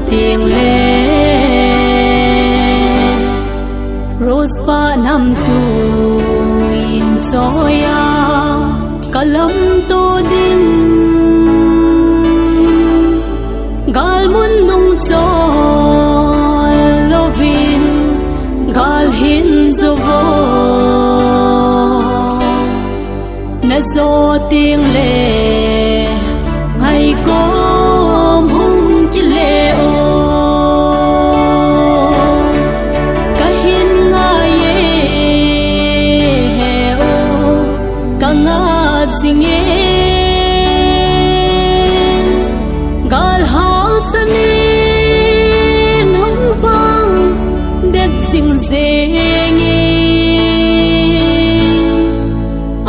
tiếng lệ rose pa nam tu in soya kalam to ding gal mun nung cho lovin gal hin zovo na zo tiếng lệ ngày có hung chỉ lệ ô cái hin ngài ye ô cái ngã tình ye gal ha sanin hung bang đẹp tình dễ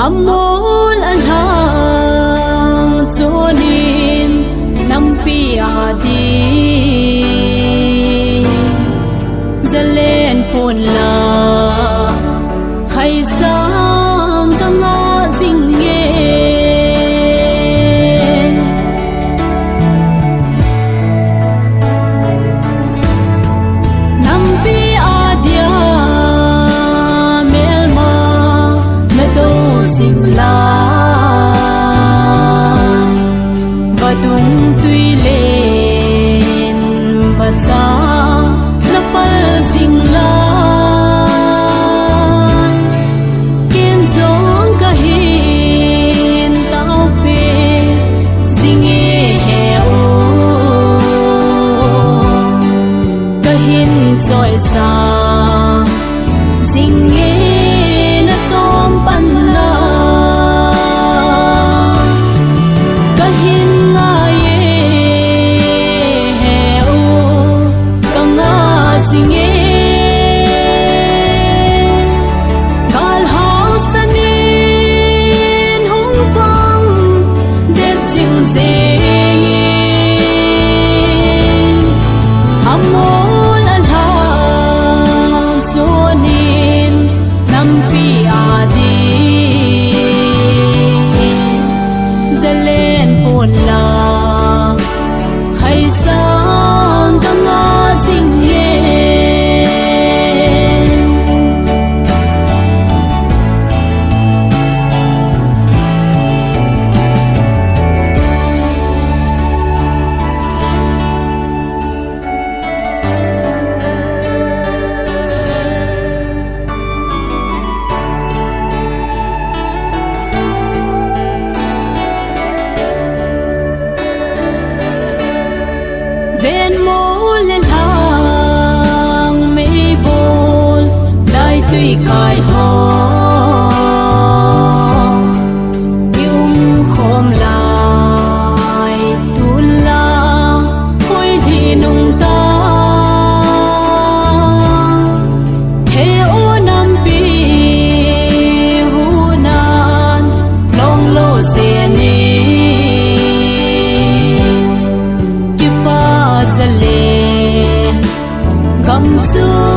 amol anhang chonin nampi adi zalen pon la khai sang ka nga zinge nampi adia melma na do zingla badung tui lên baza napal zingla kiên dong kahin tao pe zinge heo kahin choi sa zinge na tom pan la kahin bên mô lên hàng mây bồn đại tùy cài ho khom lại tu la khôi đi nung ta thế ô nam pi hu nan long lo xe ni kipa zale gam zu